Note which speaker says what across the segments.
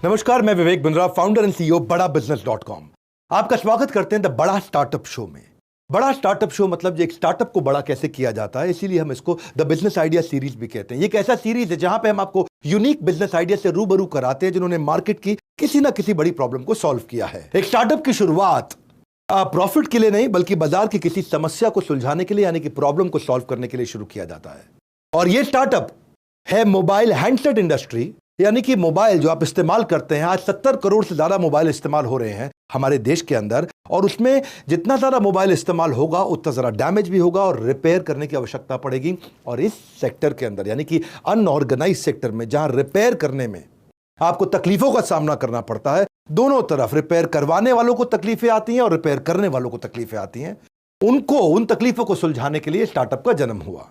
Speaker 1: नमस्कार, मैं Vivek Bindra, founder and CEO बड़ा बिजनेस.com। आपका स्वागत करते हैं द बड़ा स्टार्टअप शो में। बड़ा स्टार्टअप शो मतलब एक स्टार्टअप को बड़ा कैसे किया जाता है, इसीलिए हम इसको द बिजनेस आइडिया सीरीज भी कहते हैं। ये एक ऐसा सीरीज है जहां पे हम आपको यूनिक बिजनेस आइडिया से रूबरू कराते हैं जिन्होंने मार्केट की किसी ना किसी बड़ी प्रॉब्लम को सॉल्व किया है। एक स्टार्टअप की शुरुआत प्रॉफिट के लिए नहीं बल्कि बाजार की किसी समस्या को सुलझाने के लिए, यानी कि प्रॉब्लम को सॉल्व करने के लिए शुरू किया जाता है। और ये स्टार्टअप है मोबाइल हैंडसेट इंडस्ट्री, यानी कि मोबाइल जो आप इस्तेमाल करते हैं। आज 70 करोड़ से ज्यादा मोबाइल इस्तेमाल हो रहे हैं हमारे देश के अंदर, और उसमें जितना ज्यादा मोबाइल इस्तेमाल होगा उतना ज्यादा डैमेज भी होगा और रिपेयर करने की आवश्यकता पड़ेगी। और इस सेक्टर के अंदर, यानी कि अनऑर्गेनाइज सेक्टर में, जहां रिपेयर करने में आपको तकलीफों का सामना करना पड़ता है, दोनों तरफ रिपेयर करवाने वालों को तकलीफें आती हैं और रिपेयर करने वालों को तकलीफें आती हैं। उन तकलीफों को सुलझाने के लिए स्टार्टअप का जन्म हुआ।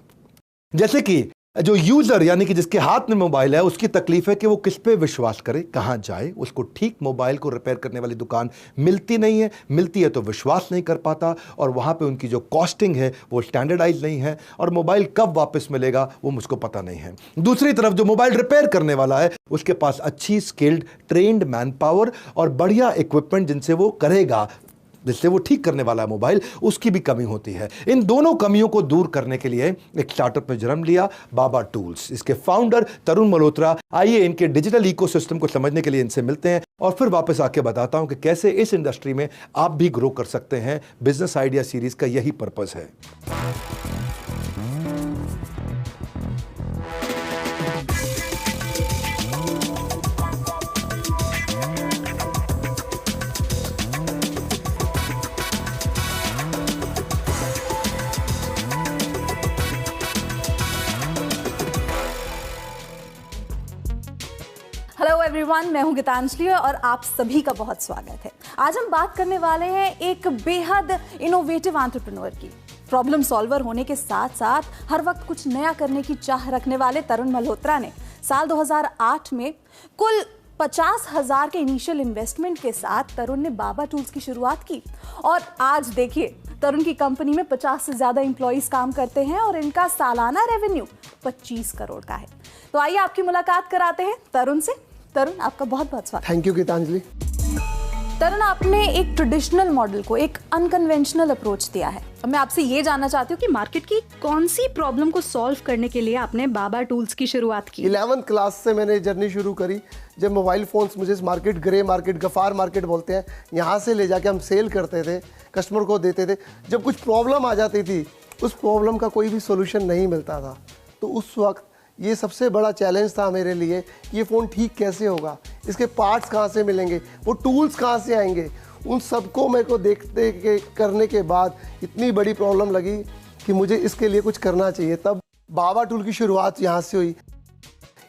Speaker 1: जैसे कि जो यूजर, यानी कि जिसके हाथ में मोबाइल है, उसकी तकलीफ है कि वो किस पे विश्वास करे, कहां जाए। उसको ठीक मोबाइल को रिपेयर करने वाली दुकान मिलती नहीं है, मिलती है तो विश्वास नहीं कर पाता, और वहां पे उनकी जो कॉस्टिंग है वो स्टैंडर्डाइज नहीं है, और मोबाइल कब वापस मिलेगा वो मुझको पता नहीं है। दूसरी तरफ जो मोबाइल रिपेयर करने वाला है, उसके पास अच्छी स्किल्ड ट्रेंड मैन पावर और बढ़िया इक्विपमेंट जिनसे वो करेगा, जिससे वो ठीक करने वाला मोबाइल, उसकी भी कमी होती है। इन दोनों कमियों को दूर करने के लिए एक स्टार्टअप ने जन्म लिया, बाबा टूल्स। इसके फाउंडर तरुण मल्होत्रा। आइए इनके डिजिटल इकोसिस्टम को समझने के लिए इनसे मिलते हैं और फिर वापस आके बताता हूं कि कैसे इस इंडस्ट्री में आप भी ग्रो कर सकते हैं। बिजनेस आइडिया सीरीज का यही पर्पस है।
Speaker 2: हेलो एवरीवन, मैं हूं गीतांजलि और आप सभी का बहुत स्वागत है। आज हम बात करने वाले हैं एक बेहद इनोवेटिव एंटरप्रेन्योर की। प्रॉब्लम सॉल्वर होने के साथ साथ हर वक्त कुछ नया करने की चाह रखने वाले तरुण मल्होत्रा ने साल 2008 में कुल 50,000 के इनिशियल इन्वेस्टमेंट के साथ तरुण ने बाबा टूल्स की शुरुआत की। और आज देखिए, तरुण की कंपनी में 50 से ज्यादा एम्प्लॉइज काम करते हैं और इनका सालाना रेवेन्यू 25 करोड़ का है। तो आइए आपकी मुलाकात कराते हैं तरुण से। तरुण, आपका बहुत बहुत स्वागत।
Speaker 3: Thank you Geetanjali.
Speaker 2: तरुण, आपने एक ट्रेडिशनल मॉडल को एक अनकन्वेंशनल अप्रोच दिया है। अब मैं आपसे ये जानना चाहती हूँ कि मार्केट की कौन सी प्रॉब्लम को सॉल्व करने के लिए आपने बाबा टूल्स की शुरुआत की।
Speaker 3: 11th क्लास से मैंने जर्नी शुरू करी, जब मोबाइल फोन्स मुझे market, grey market, Ghaffar market बोलते हैं, यहाँ से ले जाके हम सेल करते थे, कस्टमर को देते थे। जब कुछ प्रॉब्लम आ जाती थी, उस प्रॉब्लम का कोई भी सोल्यूशन नहीं मिलता था, तो उस वक्त ये सबसे बड़ा चैलेंज था मेरे लिए कि ये फ़ोन ठीक कैसे होगा, इसके पार्ट्स कहाँ से मिलेंगे, वो टूल्स कहाँ से आएंगे। उन सबको मेरे को देखते के करने के बाद इतनी बड़ी प्रॉब्लम लगी कि मुझे इसके लिए कुछ करना चाहिए। तब बाबा टूल की शुरुआत यहाँ से हुई।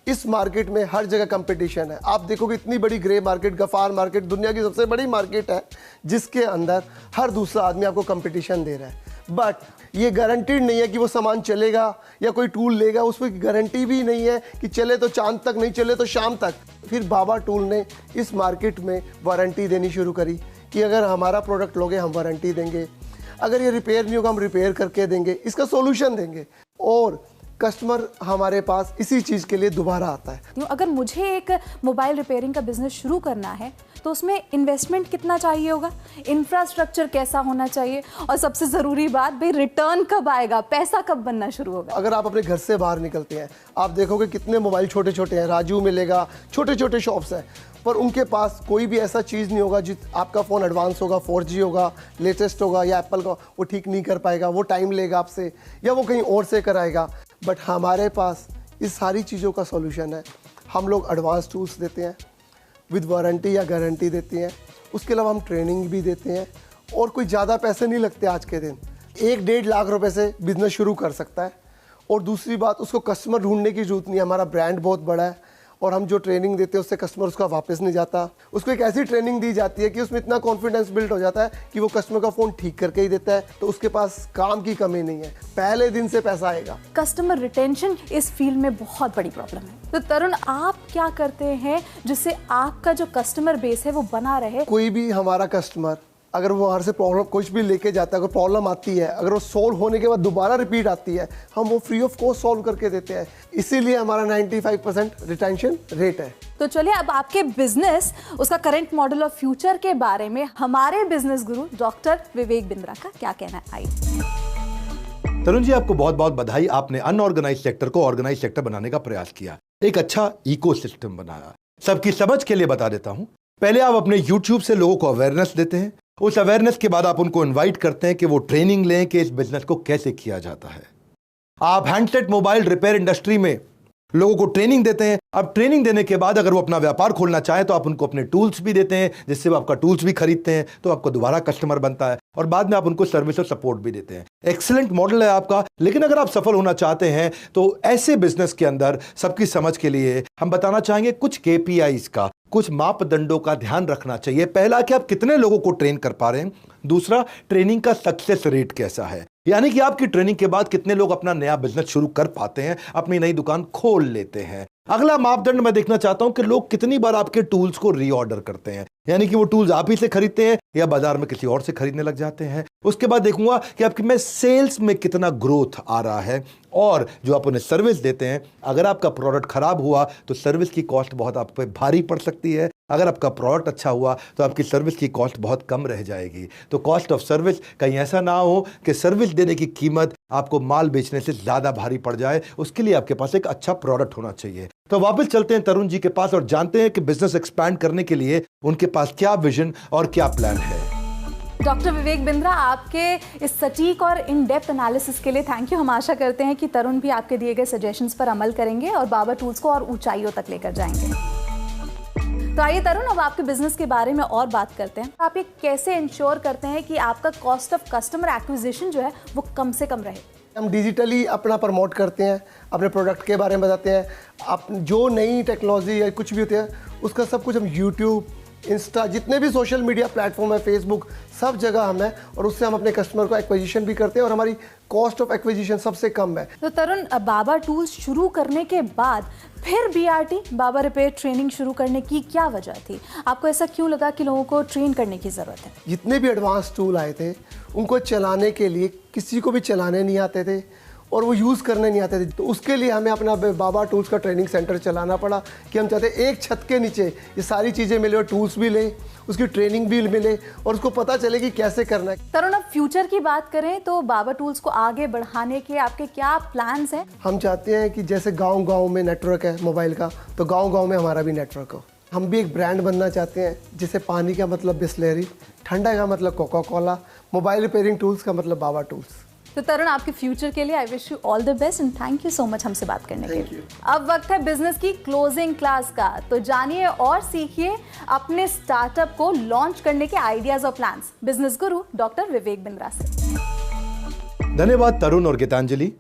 Speaker 3: इस मार्केट में हर जगह कंपटीशन है। आप देखोगे इतनी बड़ी ग्रे मार्केट, गफार मार्केट दुनिया की सबसे बड़ी मार्केट है, जिसके अंदर हर दूसरा आदमी आपको कंपटीशन दे रहा है। बट ये गारंटीड नहीं है कि वो सामान चलेगा या कोई टूल लेगा, उस पर गारंटी भी नहीं है कि चले तो चांद तक, नहीं चले तो शाम तक। फिर बाबा टूल ने इस मार्केट में वारंटी देनी शुरू करी कि अगर हमारा प्रोडक्ट लोगे हम वारंटी देंगे, अगर ये रिपेयर नहीं होगा हम रिपेयर करके देंगे, इसका सोल्यूशन देंगे, और कस्टमर हमारे पास इसी चीज़ के लिए दोबारा आता है।
Speaker 2: अगर मुझे एक मोबाइल रिपेयरिंग का बिजनेस शुरू करना है तो उसमें इन्वेस्टमेंट कितना चाहिए होगा, इंफ्रास्ट्रक्चर कैसा होना चाहिए, और सबसे ज़रूरी बात भाई, रिटर्न कब आएगा, पैसा कब बनना शुरू होगा।
Speaker 3: अगर आप अपने घर से बाहर निकलते हैं, आप देखोगे कितने मोबाइल छोटे छोटे हैं, राजू मिलेगा, छोटे छोटे शॉप्स हैं, पर उनके पास कोई भी ऐसा चीज़ नहीं होगा जिस आपका फ़ोन एडवांस होगा, 4G होगा, लेटेस्ट होगा, या एप्पल का वो ठीक नहीं कर पाएगा, वो टाइम लेगा आपसे, या वो कहीं और से कराएगा। बट हमारे पास इस सारी चीज़ों का सॉल्यूशन है। हम लोग एडवांस टूल्स देते हैं, विद वारंटी या गारंटी देते हैं, उसके अलावा हम ट्रेनिंग भी देते हैं, और कोई ज़्यादा पैसे नहीं लगते। आज के दिन 1-1.5 लाख रुपए से बिज़नेस शुरू कर सकता है। और दूसरी बात, उसको कस्टमर ढूंढने की ज़रूरत नहीं है। हमारा ब्रांड बहुत बड़ा है, और हम जो ट्रेनिंग देते हैं उससे कस्टमर उसका वापस नहीं जाता। उसको एक ऐसी ट्रेनिंग दी जाती है कि उसमें इतना कॉन्फिडेंस बिल्ड हो जाता है कि वो कस्टमर का फ़ोन ठीक करके ही देता है, तो उसके पास काम की कमी नहीं है, पहले दिन से पैसा आएगा।
Speaker 2: कस्टमर रिटेंशन इस फील्ड में बहुत बड़ी प्रॉब्लम है। तो तरुण, आप क्या करते हैं जिससे आपका जो कस्टमर बेस है वो बना रहे?
Speaker 3: कोई भी हमारा कस्टमर अगर वो वहाँ से प्रॉब्लम कुछ भी लेके जाता है, अगर प्रॉब्लम आती है, अगर वो सॉल्व होने के बाद दोबारा रिपीट आती है, हम वो फ्री ऑफ कॉस्ट सॉल्व करके देते हैं। इसीलिए हमारा 95% रिटेंशन रेट है।
Speaker 2: तो चलिए अब आपके बिजनेस, उसका करंट मॉडल ऑफ फ्यूचर के बारे में हमारे बिजनेस गुरु डॉक्टर विवेक बिंद्रा का क्या कहना है, आइए।
Speaker 1: तरुण जी, आपको बहुत बहुत बधाई। आपने अनऑर्गेनाइज सेक्टर को ऑर्गेनाइज सेक्टर बनाने का प्रयास किया, एक अच्छा इकोसिस्टम बनाया। सबकी समझ के लिए बता देता हूं, पहले आप अपने YouTube से लोगों को अवेयरनेस देते हैं, उस अवेयरनेस के बाद आप उनको इनवाइट करते हैं कि वो ट्रेनिंग लें कि इस बिजनेस को कैसे किया जाता है। आप हैंडसेट मोबाइल रिपेयर इंडस्ट्री में लोगों को ट्रेनिंग देते हैं। अब ट्रेनिंग देने के बाद अगर वो अपना व्यापार खोलना चाहे तो आप उनको अपने टूल्स भी देते हैं, जिससे वो आपका टूल्स भी खरीदते हैं, तो आपको दोबारा कस्टमर बनता है, और बाद में आप उनको सर्विस और सपोर्ट भी देते हैं। एक्सीलेंट मॉडल है आपका। लेकिन अगर आप सफल होना चाहते हैं तो ऐसे बिजनेस के अंदर सबकी समझ के लिए हम बताना चाहेंगे कुछ KPIs का, कुछ मापदंडों का ध्यान रखना चाहिए। पहला कि आप कितने लोगों को ट्रेन कर पा रहे हैं। दूसरा, ट्रेनिंग का सक्सेस रेट कैसा है, यानी कि आपकी ट्रेनिंग के बाद कितने लोग अपना नया बिजनेस शुरू कर पाते हैं, अपनी नई दुकान खोल लेते हैं। अगला मापदंड मैं देखना चाहता हूं कि लोग कितनी बार आपके टूल्स को रीऑर्डर करते हैं, यानी कि वो टूल्स आप ही से खरीदते हैं या बाजार में किसी और से खरीदने लग जाते हैं। उसके बाद देखूंगा कि आपकी में सेल्स में कितना ग्रोथ आ रहा है, और जो आप उन्हें सर्विस देते हैं, अगर आपका प्रोडक्ट खराब हुआ तो सर्विस की कॉस्ट बहुत आप पे भारी पड़ सकती है। अगर आपका प्रोडक्ट अच्छा हुआ तो आपकी सर्विस की कॉस्ट बहुत कम रह जाएगी। तो कॉस्ट ऑफ सर्विस कहीं ऐसा ना हो कि सर्विस देने की कीमत आपको माल बेचने से ज्यादा भारी पड़ जाए। उसके लिए आपके पास एक अच्छा प्रोडक्ट होना चाहिए। तो वापस चलते हैं तरुण जी के पास और जानते हैं कि बिजनेस एक्सपैंड करने के लिए उनके पास क्या विजन और क्या प्लान है।
Speaker 2: डॉक्टर विवेक बिंद्रा, आपके इस सटीक और इन डेप्थ एनालिसिस के लिए थैंक यू। हम आशा करते हैं कि तरुण भी आपके दिए गए सजेशंस पर अमल करेंगे और बाबा टूल्स को और ऊंचाइयों तक लेकर जाएंगे। तो आइए तरुण, अब आपके बिजनेस के बारे में और बात करते हैं। आप ये कैसे इंश्योर करते हैं कि आपका कॉस्ट ऑफ कस्टमर एक्विजिशन जो है वो कम से कम रहे?
Speaker 3: हम डिजिटली अपना प्रमोट करते हैं, अपने प्रोडक्ट के बारे में बताते हैं। आप जो नई टेक्नोलॉजी या कुछ भी होती है उसका सब कुछ हम यूट्यूब, इंस्टा, जितने भी सोशल मीडिया प्लेटफॉर्म है, फेसबुक, सब जगह हम हैं, और उससे हम अपने कस्टमर को एक्विजिशन भी करते हैं, और हमारी कॉस्ट ऑफ एक्विजिशन सबसे कम है।
Speaker 2: तो तरुण, बाबा टूल्स शुरू करने के बाद फिर BRT बाबा रिपेयर ट्रेनिंग शुरू करने की क्या वजह थी? आपको ऐसा क्यों लगा कि लोगों को ट्रेन करने की ज़रूरत है?
Speaker 3: जितने भी एडवांस टूल आए थे उनको चलाने के लिए किसी को भी चलाने नहीं आते थे और वो यूज़ करने नहीं आते थे। तो उसके लिए हमें अपना बाबा टूल्स का ट्रेनिंग सेंटर चलाना पड़ा कि हम चाहते एक छत के नीचे ये सारी चीज़ें मिले और टूल्स भी ले, उसकी ट्रेनिंग भी मिले और उसको पता चले कि कैसे करना है।
Speaker 2: तरुण, अब फ्यूचर की बात करें तो बाबा टूल्स को आगे बढ़ाने के आपके क्या प्लान्स हैं?
Speaker 3: हम चाहते हैं कि जैसे गांव-गांव में नेटवर्क है मोबाइल का, तो गांव-गांव में हमारा भी नेटवर्क हो। हम भी एक ब्रांड बनना चाहते हैं, जिसे पानी का मतलब बिस्लेरी, ठंडा का मतलब Coca Cola, mobile repairing tools का मतलब बाबा टूल्स।
Speaker 2: तो तरुण, आपके फ्यूचर के लिए I wish you all the best and thank you so much हमसे बात करने के लिए। अब वक्त है बिजनेस की क्लोजिंग क्लास का, तो जानिए और सीखिए अपने स्टार्टअप को लॉन्च करने के आइडियाज और प्लान्स बिजनेस गुरु डॉक्टर विवेक बिंद्रा से।
Speaker 1: धन्यवाद तरुण और गीतांजलि।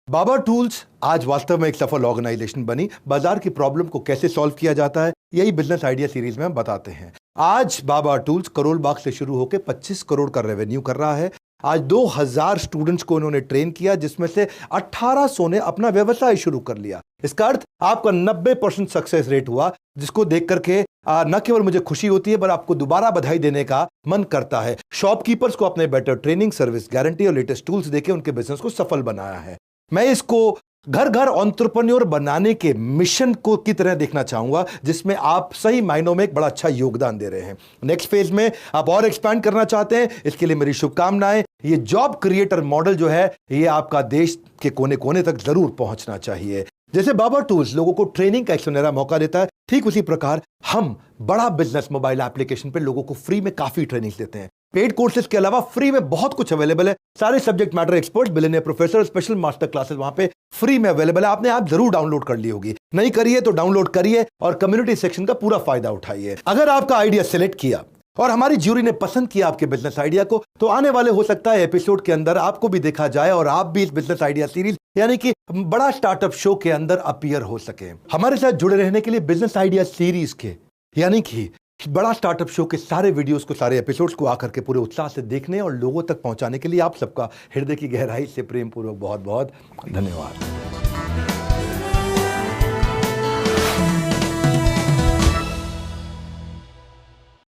Speaker 1: बाबा टूल्स आज वास्तव में एक सफल ऑर्गेनाइजेशन बनी। बाजार की प्रॉब्लम को कैसे सॉल्व किया जाता है, यही बिजनेस आइडिया सीरीज में हम बताते हैं। आज बाबा टूल्स करोल बाग से शुरू होकर 25 करोड़ का रेवेन्यू कर रहा है। आज 2000 स्टूडेंट्स को उन्होंने ट्रेन किया, जिसमें से 1800 ने अपना व्यवसाय शुरू कर लिया। इसका अर्थ आपका 90% सक्सेस रेट हुआ, जिसको देख करके न केवल मुझे खुशी होती है पर आपको दोबारा बधाई देने का मन करता है। शॉपकीपर्स को अपने बेटर ट्रेनिंग, सर्विस गारंटी और लेटेस्ट टूल्स देके उनके बिजनेस को सफल बनाया है। मैं इसको घर घर एंटरप्रेन्योर बनाने के मिशन को की तरह देखना चाहूंगा, जिसमें आप सही मायनों में एक बड़ा अच्छा योगदान दे रहे हैं। नेक्स्ट फेज में आप और एक्सपैंड करना चाहते हैं, इसके लिए मेरी शुभकामनाएं। ये जॉब क्रिएटर मॉडल जो है, ये आपका देश के कोने कोने तक जरूर पहुंचना चाहिए। जैसे बाबा टूल्स लोगों को ट्रेनिंग का एक सुनहरा मौका देता है, ठीक उसी प्रकार हम बड़ा बिजनेस मोबाइल एप्लीकेशन पे लोगों को फ्री में काफी ट्रेनिंग देते हैं। पेड कोर्सेज के अलावा फ्री में बहुत कुछ अवेलेबल है। सारे subject matter expert, billionaire professor, special master classes वहां पे फ्री में अवेलेबल है। आपने आप जरूर डाउनलोड कर ली होगी, नहीं करिए तो डाउनलोड करिए और कम्युनिटी सेक्शन का पूरा फायदा उठाइए। अगर आपका आइडिया सिलेक्ट किया और हमारी ज्यूरी ने पसंद किया आपके बिजनेस आइडिया को, तो आने वाले हो सकता है एपिसोड के अंदर आपको भी देखा जाए और आप भी इस बिजनेस आइडिया सीरीज यानी कि बड़ा स्टार्टअप शो के अंदर अपीयर हो सके। हमारे साथ जुड़े रहने के लिए बिजनेस आइडिया सीरीज के यानी कि बड़ा स्टार्टअप शो के सारे वीडियोस को, सारे एपिसोड्स को आकर के पूरे उत्साह से देखने और लोगों तक पहुंचाने के लिए आप सबका हृदय की गहराई से प्रेम पूर्वक बहुत बहुत धन्यवाद।